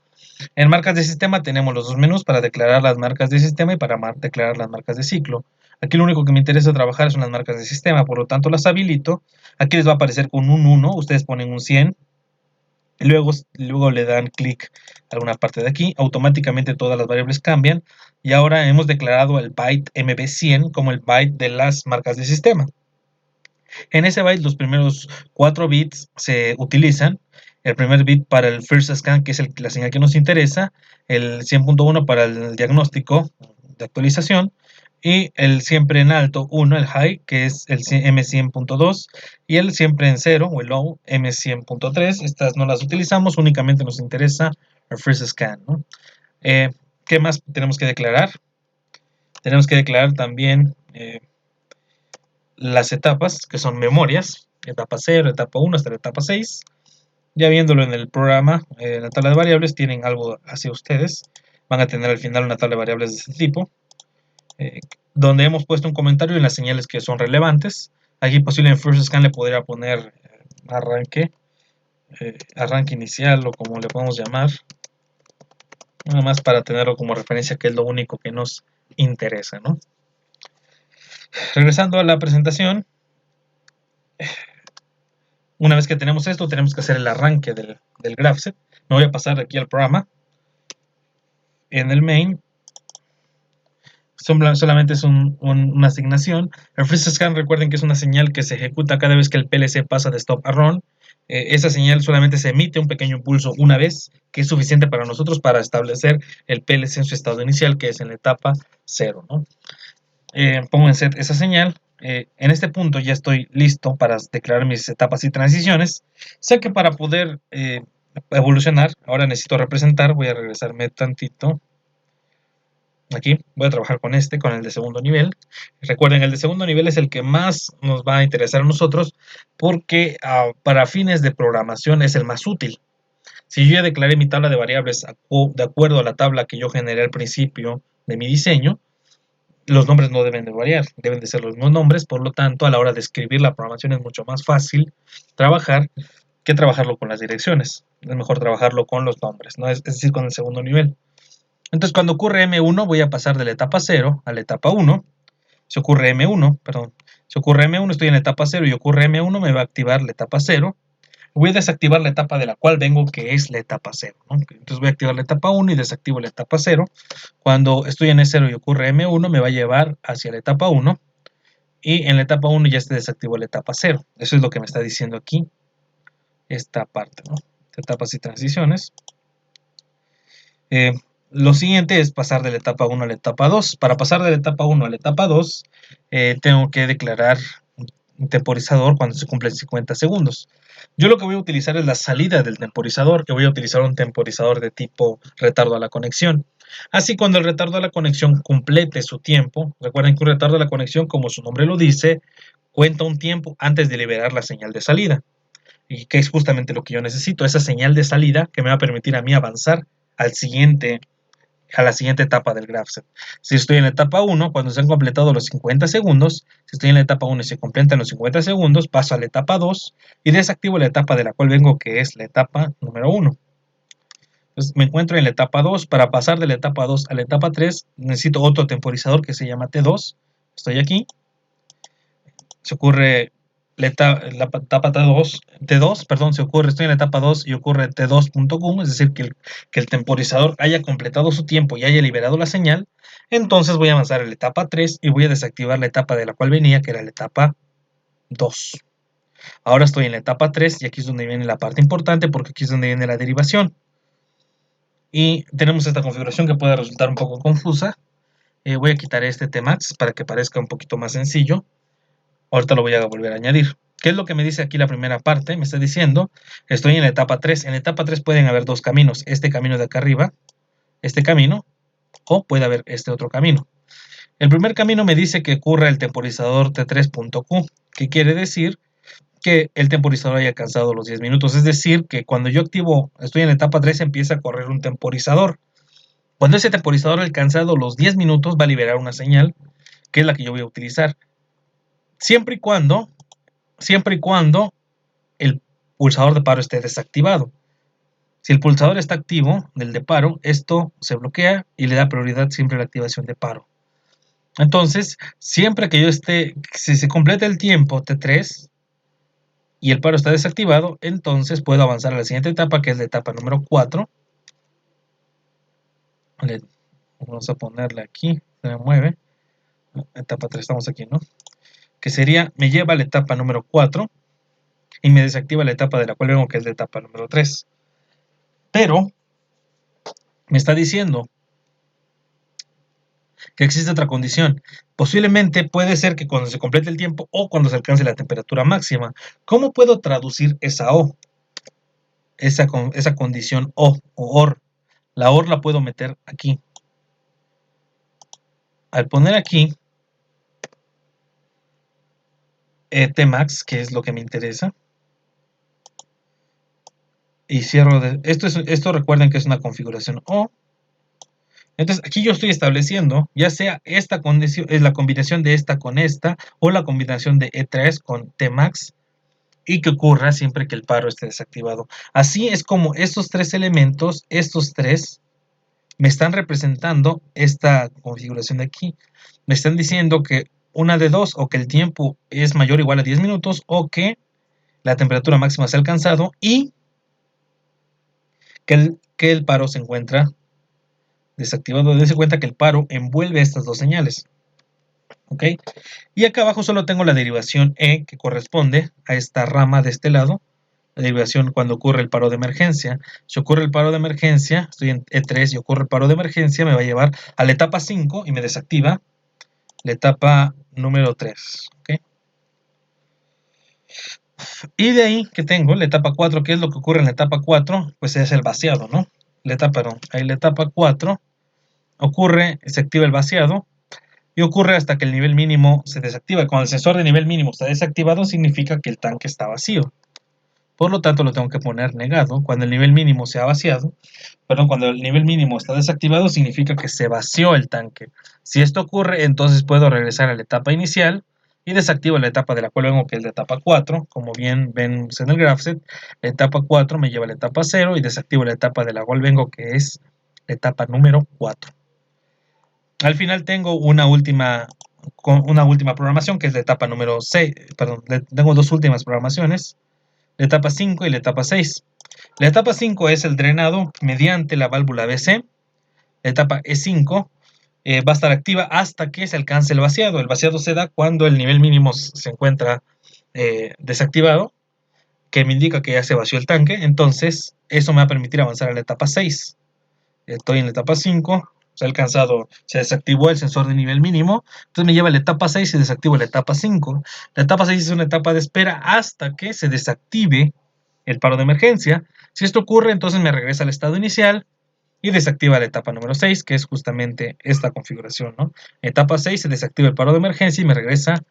Speaker 1: En marcas de sistema tenemos los dos menús para declarar las marcas de sistema y para declarar las marcas de ciclo. Aquí lo único que me interesa trabajar son las marcas de sistema, por lo tanto las habilito. Aquí les va a aparecer con un 1, ustedes ponen un 100, luego le dan clic a alguna parte de aquí, automáticamente todas las variables cambian y ahora hemos declarado el byte MB100 como el byte de las marcas de sistema. En ese byte los primeros 4 bits se utilizan. El primer bit para el first scan, que es la señal que nos interesa, el 100.1 para el diagnóstico de actualización, y el siempre en alto 1, el high, que es el M100.2, y el siempre en 0 o el low, M100.3. Estas no las utilizamos, únicamente nos interesa el first scan, ¿no? ¿Qué más tenemos que declarar? Tenemos que declarar también las etapas, que son memorias, etapa 0, etapa 1 hasta la etapa 6. Ya viéndolo en el programa, en la tabla de variables, tienen algo hacia ustedes. Van a tener al final una tabla de variables de este tipo, donde hemos puesto un comentario en las señales que son relevantes. Aquí posible en First Scan le podría poner arranque, arranque inicial o como le podemos llamar. Nada más para tenerlo como referencia, que es lo único que nos interesa, ¿no? Regresando a la presentación, una vez que tenemos esto, tenemos que hacer el arranque del GraphSet. Me voy a pasar aquí al programa. En el main, solamente es una asignación. El freeze scan, recuerden que es una señal que se ejecuta cada vez que el PLC pasa de stop a run. Esa señal solamente se emite un pequeño impulso una vez, que es suficiente para nosotros para establecer el PLC en su estado inicial, que es en la etapa 0, ¿no? Pongo en set esa señal. En este punto ya estoy listo para declarar mis etapas y transiciones. Sé que para poder evolucionar, ahora necesito representar. Voy a regresarme tantito. Aquí voy a trabajar con el de segundo nivel. Recuerden, el de segundo nivel es el que más nos va a interesar a nosotros porque para fines de programación es el más útil. Si yo ya declaré mi tabla de variables de acuerdo a la tabla que yo generé al principio de mi diseño, los nombres no deben de variar, deben de ser los mismos nombres, por lo tanto, a la hora de escribir la programación es mucho más fácil trabajar que trabajarlo con las direcciones. Es mejor trabajarlo con los nombres, ¿no? Es decir, con el segundo nivel. Entonces, cuando ocurre M1, voy a pasar de la etapa 0 a la etapa 1. Si ocurre M1, perdón, si ocurre M1, estoy en la etapa 0 y ocurre M1, me va a activar la etapa 0. Voy a desactivar la etapa de la cual vengo, que es la etapa 0, ¿no? Entonces voy a activar la etapa 1 y desactivo la etapa 0. Cuando estoy en E0 y ocurre M1, me va a llevar hacia la etapa 1. Y en la etapa 1 ya se desactivó la etapa 0. Eso es lo que me está diciendo aquí esta parte, ¿no? Etapas y transiciones. Lo siguiente es pasar de la etapa 1 a la etapa 2. Para pasar de la etapa 1 a la etapa 2, tengo que declarar un temporizador cuando se cumplen 50 segundos. Yo lo que voy a utilizar es la salida del temporizador, que voy a utilizar un temporizador de tipo retardo a la conexión. Así, cuando el retardo a la conexión complete su tiempo, recuerden que un retardo a la conexión, como su nombre lo dice, cuenta un tiempo antes de liberar la señal de salida. Y que es justamente lo que yo necesito, esa señal de salida que me va a permitir a mí avanzar al siguiente a la siguiente etapa del GraphSet. Si estoy en la etapa 1, cuando se han completado los 50 segundos, si estoy en la etapa 1 y se completan los 50 segundos, paso a la etapa 2 y desactivo la etapa de la cual vengo, que es la etapa número 1. Entonces me encuentro en la etapa 2. Para pasar de la etapa 2 a la etapa 3, necesito otro temporizador que se llama T2. Estoy aquí. Se ocurre la etapa T2, perdón, estoy en la etapa 2 y ocurre T2.com, es decir, que el temporizador haya completado su tiempo y haya liberado la señal. Entonces voy a avanzar a la etapa 3 y voy a desactivar la etapa de la cual venía, que era la etapa 2. Ahora estoy en la etapa 3 y aquí es donde viene la parte importante, porque aquí es donde viene la derivación. Y tenemos esta configuración que puede resultar un poco confusa. Voy a quitar este Tmax para que parezca un poquito más sencillo. Ahorita lo voy a volver a añadir. ¿Qué es lo que me dice aquí la primera parte? Me está diciendo, estoy en la etapa 3. En la etapa 3 pueden haber dos caminos. Este camino de acá arriba, este camino, o puede haber este otro camino. El primer camino me dice que ocurra el temporizador T3.Q, que quiere decir que el temporizador haya alcanzado los 10 minutos. Es decir, que cuando yo activo, estoy en la etapa 3, empieza a correr un temporizador. Cuando ese temporizador ha alcanzado los 10 minutos, va a liberar una señal, que es la que yo voy a utilizar. Siempre y cuando el pulsador de paro esté desactivado. Si el pulsador está activo del de paro, esto se bloquea y le da prioridad siempre a la activación de paro. Entonces, siempre que si se completa el tiempo T3 y el paro está desactivado, entonces puedo avanzar a la siguiente etapa, que es la etapa número 4. Vamos a ponerle aquí, se me mueve. Etapa 3, estamos aquí, ¿no? Que sería, me lleva a la etapa número 4 y me desactiva la etapa de la cual vengo, que es la etapa número 3. Pero me está diciendo que existe otra condición. Posiblemente puede ser que cuando se complete el tiempo o cuando se alcance la temperatura máxima. ¿Cómo puedo traducir esa O? Esa condición O o OR. La OR la puedo meter aquí. Al poner aquí Tmax, que es lo que me interesa, y cierro esto recuerden que es una configuración O. Entonces aquí yo estoy estableciendo, ya sea esta condición, es la combinación de esta con esta, o la combinación de E3 con Tmax, y que ocurra siempre que el paro esté desactivado. Así es como estos tres elementos, estos tres, me están representando esta configuración de aquí. Me están diciendo que una de dos, o que el tiempo es mayor o igual a 10 minutos, o que la temperatura máxima se ha alcanzado y que el paro se encuentra desactivado. Dense cuenta que el paro envuelve estas dos señales. ¿Ok? Y acá abajo solo tengo la derivación E, que corresponde a esta rama de este lado. La derivación cuando ocurre el paro de emergencia. Si ocurre el paro de emergencia, estoy en E3 y ocurre el paro de emergencia, me va a llevar a la etapa 5 y me desactiva la etapa número 3. ¿Okay? Y de ahí que tengo la etapa 4, ¿qué es lo que ocurre en la etapa 4? Pues es el vaciado, ¿no? Ahí la etapa 4 ocurre, se activa el vaciado y ocurre hasta que el nivel mínimo se desactiva. Cuando el sensor de nivel mínimo está desactivado, significa que el tanque está vacío. Por lo tanto, lo tengo que poner negado. Cuando el nivel mínimo se ha vaciado, cuando el nivel mínimo está desactivado, significa que se vació el tanque. Si esto ocurre, entonces puedo regresar a la etapa inicial y desactivo la etapa de la cual vengo, que es la etapa 4. Como bien ven en el GraphSet, la etapa 4 me lleva a la etapa 0 y desactivo la etapa de la cual vengo, que es la etapa número 4. Al final tengo una última programación, que es la etapa número 6. Perdón, tengo dos últimas programaciones, la etapa 5 y la etapa 6. La etapa 5 es el drenado mediante la válvula BC. La etapa E5 va a estar activa hasta que se alcance el vaciado. El vaciado se da cuando el nivel mínimo se encuentra desactivado, que me indica que ya se vació el tanque. Entonces, eso me va a permitir avanzar a la etapa 6. Estoy en la etapa 5, se ha alcanzado, se desactivó el sensor de nivel mínimo, entonces me lleva a la etapa 6 y desactivo la etapa 5. La etapa 6 es una etapa de espera hasta que se desactive el paro de emergencia. Si esto ocurre, entonces me regresa al estado inicial y desactiva la etapa número 6, que es justamente esta configuración, ¿no? Etapa 6 se desactiva el paro de emergencia y me regresa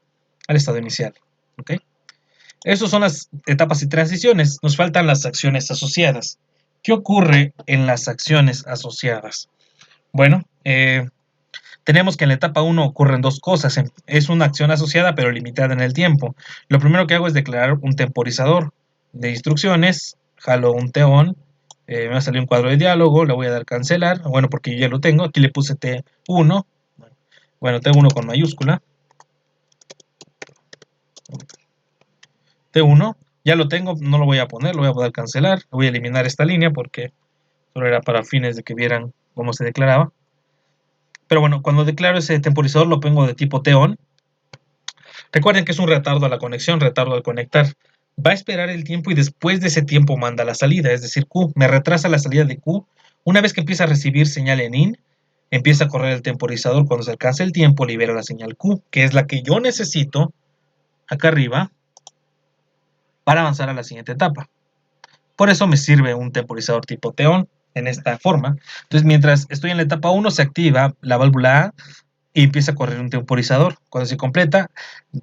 Speaker 1: al estado inicial. ¿Ok? Esas son las etapas y transiciones. Nos faltan las acciones asociadas. ¿Qué ocurre en las acciones asociadas? Bueno, tenemos que en la etapa 1 ocurren dos cosas. Es una acción asociada pero limitada en el tiempo. Lo primero que hago es declarar un temporizador de instrucciones. Jalo un TON. Me va a salir un cuadro de diálogo. Le voy a dar cancelar. Bueno, porque yo ya lo tengo. Aquí le puse T1. Bueno, T1 con mayúscula. T1. Ya lo tengo. No lo voy a poner. Lo voy a poder cancelar. Voy a eliminar esta línea porque solo era para fines de que vieran cómo se declaraba. Pero bueno, cuando declaro ese temporizador lo pongo de tipo TON. Recuerden que es un retardo a la conexión, retardo al conectar. Va a esperar el tiempo y después de ese tiempo manda la salida, es decir, Q. Me retrasa la salida de Q. Una vez que empieza a recibir señal en IN, empieza a correr el temporizador. Cuando se alcanza el tiempo, libera la señal Q, que es la que yo necesito acá arriba para avanzar a la siguiente etapa. Por eso me sirve un temporizador tipo TON en esta forma. Entonces, mientras estoy en la etapa 1, se activa la válvula A y empieza a correr un temporizador. Cuando se completa,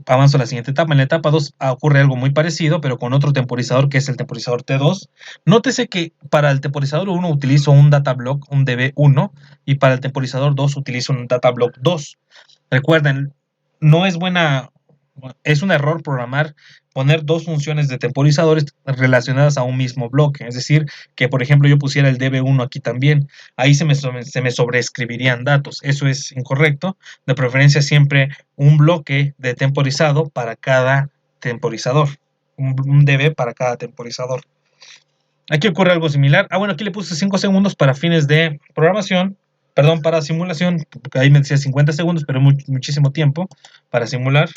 Speaker 1: avanzo a la siguiente etapa. En la etapa 2 ocurre algo muy parecido, pero con otro temporizador que es el temporizador T2. Nótese que para el temporizador 1 utilizo un data block, un DB1, y para el temporizador 2 utilizo un data block 2. Recuerden, no es buena, es un error programar, poner dos funciones de temporizadores relacionadas a un mismo bloque. Es decir, que por ejemplo yo pusiera el DB1 aquí también, ahí se me sobreescribirían datos. Eso es incorrecto. De preferencia siempre un bloque de temporizado para cada temporizador. Un DB para cada temporizador. Aquí ocurre algo similar. Bueno, aquí le puse 5 segundos para fines de programación. Perdón, para simulación. Porque ahí me decía 50 segundos, pero muchísimo tiempo para simular.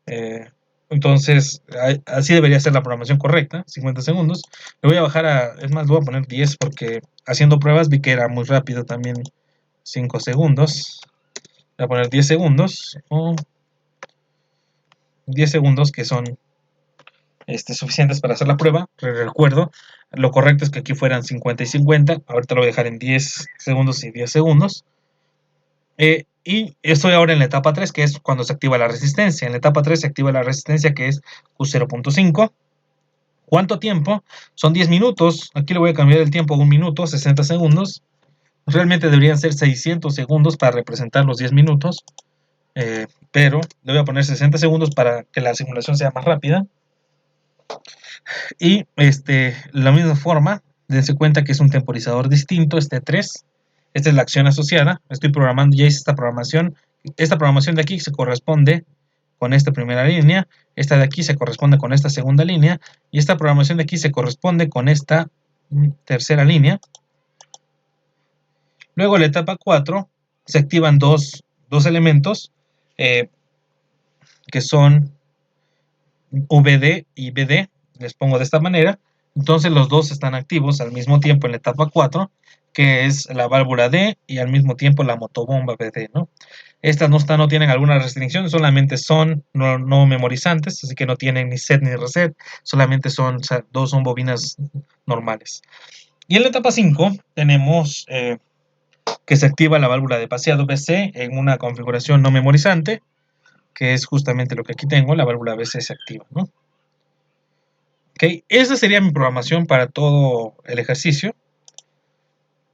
Speaker 1: Eh, entonces, así debería ser la programación correcta, 50 segundos. Le voy a bajar es más, le voy a poner 10 porque haciendo pruebas vi que era muy rápido también 5 segundos. Le voy a poner 10 segundos o 10 segundos que son suficientes para hacer la prueba. Recuerdo, lo correcto es que aquí fueran 50 y 50. Ahorita lo voy a dejar en 10 segundos y 10 segundos. Y estoy ahora en la etapa 3, que es cuando se activa la resistencia. En la etapa 3 se activa la resistencia, que es Q0.5. ¿Cuánto tiempo? Son 10 minutos. Aquí le voy a cambiar el tiempo a 1 minuto, 60 segundos. Realmente deberían ser 600 segundos para representar los 10 minutos. Pero le voy a poner 60 segundos para que la simulación sea más rápida. Y la misma forma, dense cuenta que es un temporizador distinto, este 3. Esta es la acción asociada. Estoy programando, ya hice esta programación. Esta programación de aquí se corresponde con esta primera línea. Esta de aquí se corresponde con esta segunda línea. Y esta programación de aquí se corresponde con esta tercera línea. Luego en la etapa 4 se activan dos elementos que son VD y BD. Les pongo de esta manera. Entonces los dos están activos al mismo tiempo en la etapa 4, que es la válvula D y al mismo tiempo la motobomba BD, ¿no? Estas no tienen alguna restricción, solamente son no memorizantes, así que no tienen ni set ni reset, solamente son bobinas normales. Y en la etapa 5 tenemos que se activa la válvula de paseado BC en una configuración no memorizante, que es justamente lo que aquí tengo, la válvula BC se activa, ¿no? Okay, esa sería mi programación para todo el ejercicio.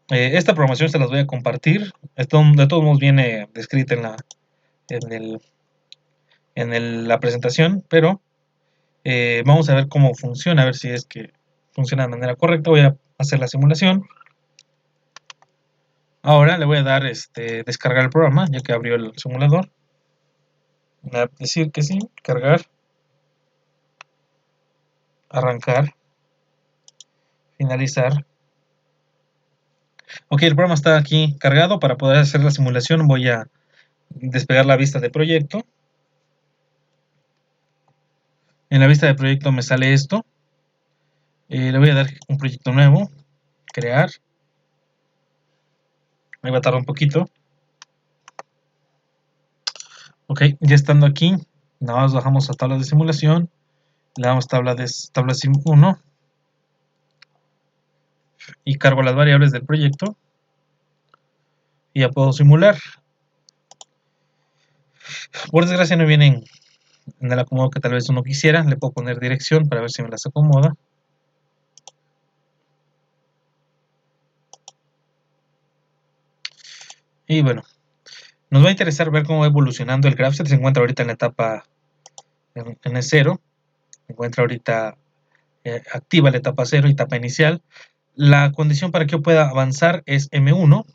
Speaker 1: Esta programación se las voy a compartir. Esto de todos modos viene descrita la presentación, pero vamos a ver cómo funciona, a ver si es que funciona de manera correcta. Voy a hacer la simulación. Ahora le voy a dar descargar el programa, ya que abrió el simulador. Voy a decir que sí, cargar, arrancar, finalizar. Ok, el programa está aquí cargado. Para poder hacer la simulación voy a despegar la vista de proyecto. En la vista de proyecto me sale esto. Le voy a dar un proyecto nuevo, crear. Ahí va a tardar un poquito. Ok, ya estando aquí, nada más bajamos a tabla de simulación, le damos tabla sim 1 y cargo las variables del proyecto y ya puedo simular. Por desgracia no vienen en el acomodo que tal vez uno quisiera. Le puedo poner dirección para ver si me las acomoda. Y bueno, nos va a interesar ver cómo va evolucionando el GraphSet. Se encuentra ahorita en la etapa en E0. Se encuentra ahorita activa la etapa 0, etapa inicial. La condición para que yo pueda avanzar es M1.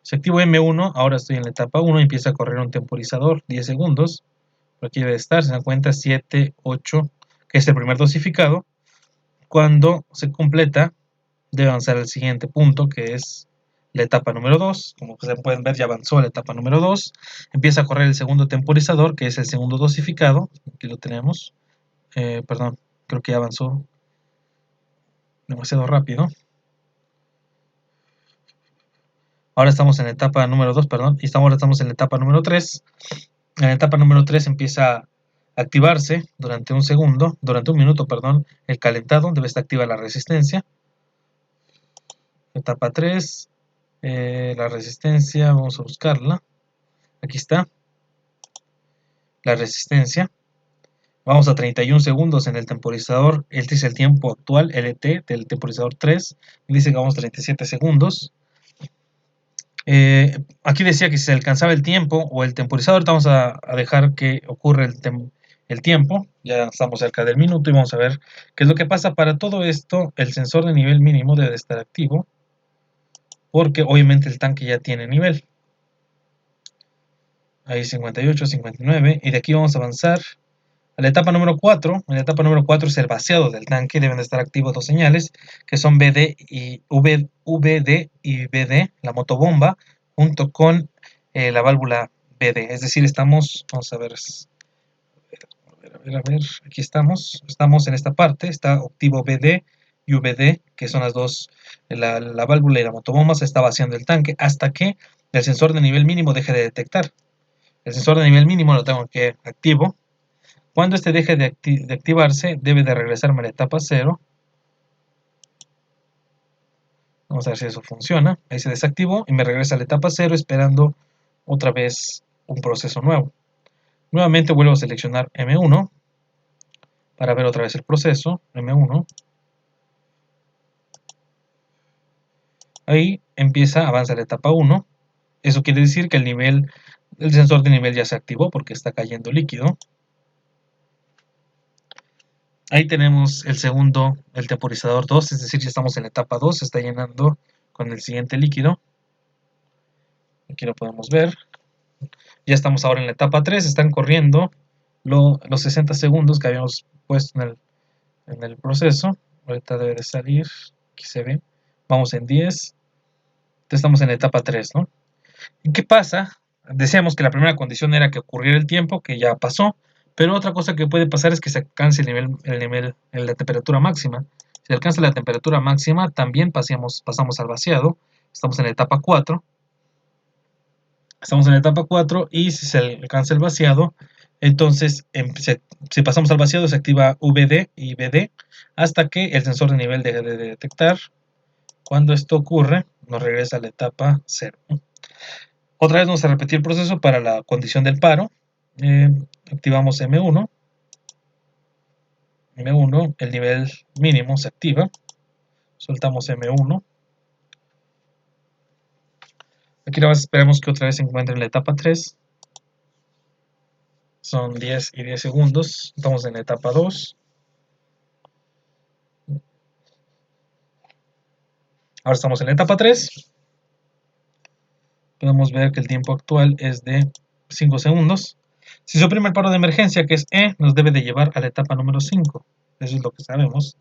Speaker 1: Si activo M1, ahora estoy en la etapa 1 y empieza a correr un temporizador, 10 segundos. Por aquí debe estar, se dan cuenta, 7, 8, que es el primer dosificado. Cuando se completa, debe avanzar al siguiente punto, que es la etapa número 2. Como se pueden ver, ya avanzó a la etapa número 2. Empieza a correr el segundo temporizador, que es el segundo dosificado. Aquí lo tenemos. Perdón, creo que ya avanzó demasiado rápido. Ahora estamos en la etapa número 2, perdón, y ahora estamos en la etapa número 3. En la etapa número 3 empieza a activarse durante un minuto, perdón, el calentado, debe estar activa la resistencia. Etapa 3, la resistencia, vamos a buscarla. Aquí está, la resistencia. Vamos a 31 segundos en el temporizador. Este es el tiempo actual, LT, del temporizador 3. Dice que vamos a 37 segundos. Aquí decía que si se alcanzaba el tiempo o el temporizador, vamos a dejar que ocurra el tiempo. Ya estamos cerca del minuto y vamos a ver qué es lo que pasa. Para todo esto, el sensor de nivel mínimo debe de estar activo, porque obviamente el tanque ya tiene nivel. Ahí 58, 59, y de aquí vamos a avanzar a la etapa número 4. En la etapa número 4 es el vaciado del tanque. Deben de estar activos dos señales, que son VD y VD, la motobomba, junto con la válvula VD. Es decir, estamos, vamos a ver, aquí estamos en esta parte, está activo VD y VD, que son las dos, la válvula y la motobomba. Se está vaciando el tanque hasta que el sensor de nivel mínimo deje de detectar. El sensor de nivel mínimo lo tengo que activo. Cuando este deje de activarse, debe de regresarme a la etapa 0. Vamos a ver si eso funciona. Ahí se desactivó y me regresa a la etapa 0 esperando otra vez un proceso nuevo. Nuevamente vuelvo a seleccionar M1 para ver otra vez el proceso. M1. Ahí empieza, avanza la etapa 1. Eso quiere decir que el sensor de nivel ya se activó porque está cayendo líquido. Ahí tenemos el temporizador 2, es decir, ya estamos en la etapa 2, se está llenando con el siguiente líquido. Aquí lo podemos ver. Ya estamos ahora en la etapa 3, están corriendo los 60 segundos que habíamos puesto en el proceso. Ahorita debe de salir, aquí se ve. Vamos en 10, estamos en la etapa 3, ¿no? ¿Y qué pasa? Decíamos que la primera condición era que ocurriera el tiempo, que ya pasó, pero otra cosa que puede pasar es que se alcance la temperatura máxima. Si alcanza la temperatura máxima, también pasamos al vaciado. Estamos en la etapa 4. Estamos en la etapa 4 y si se alcanza el vaciado, entonces si pasamos al vaciado se activa VD y VD hasta que el sensor de nivel deje de detectar. Cuando esto ocurre, nos regresa a la etapa 0. Otra vez vamos a repetir el proceso para la condición del paro. Activamos M1. M1, el nivel mínimo se activa. Soltamos M1. Aquí nada más esperamos que otra vez se encuentre en la etapa 3. Son 10 y 10 segundos. Estamos en la etapa 2. Ahora estamos en la etapa 3. Podemos ver que el tiempo actual es de 5 segundos. Si se oprime el paro de emergencia, que es E, nos debe de llevar a la etapa número 5. Eso es lo que sabemos.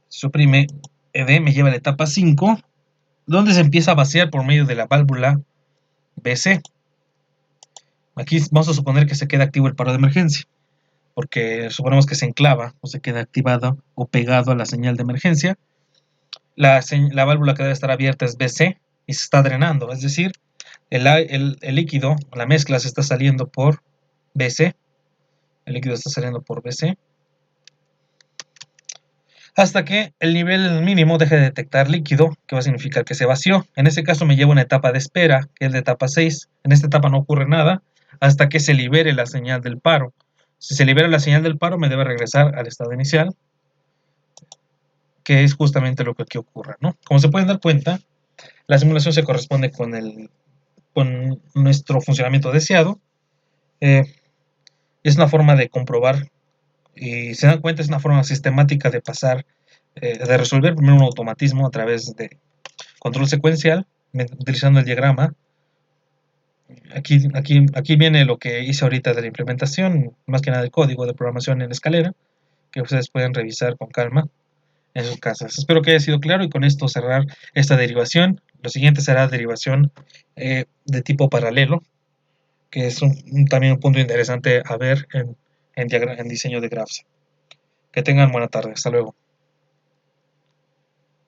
Speaker 1: Si se oprime ED, me lleva a la etapa 5, donde se empieza a vaciar por medio de la válvula BC. Aquí vamos a suponer que se queda activo el paro de emergencia, porque suponemos que se enclava o se queda activado o pegado a la señal de emergencia. La válvula que debe estar abierta es BC y se está drenando, es decir, el líquido, la mezcla se está saliendo por BC, el líquido está saliendo por BC, hasta que el nivel mínimo deje de detectar líquido, que va a significar que se vació. En este caso me lleva una etapa de espera, que es la etapa 6. En esta etapa no ocurre nada hasta que se libere la señal del paro. Si se libera la señal del paro, me debe regresar al estado inicial, que es justamente lo que aquí ocurre, ¿no? Como se pueden dar cuenta, la simulación se corresponde con nuestro funcionamiento deseado. Eh, es una forma de comprobar y se dan cuenta, es una forma sistemática de pasar, de resolver primero un automatismo a través de control secuencial, utilizando el diagrama. Aquí viene lo que hice ahorita de la implementación, más que nada el código de programación en escalera, que ustedes pueden revisar con calma en sus casas. Espero que haya sido claro y con esto cerrar esta derivación. Lo siguiente será derivación de tipo paralelo, que es también un punto interesante a ver en diseño de graphs. Que tengan buena tarde. Hasta luego.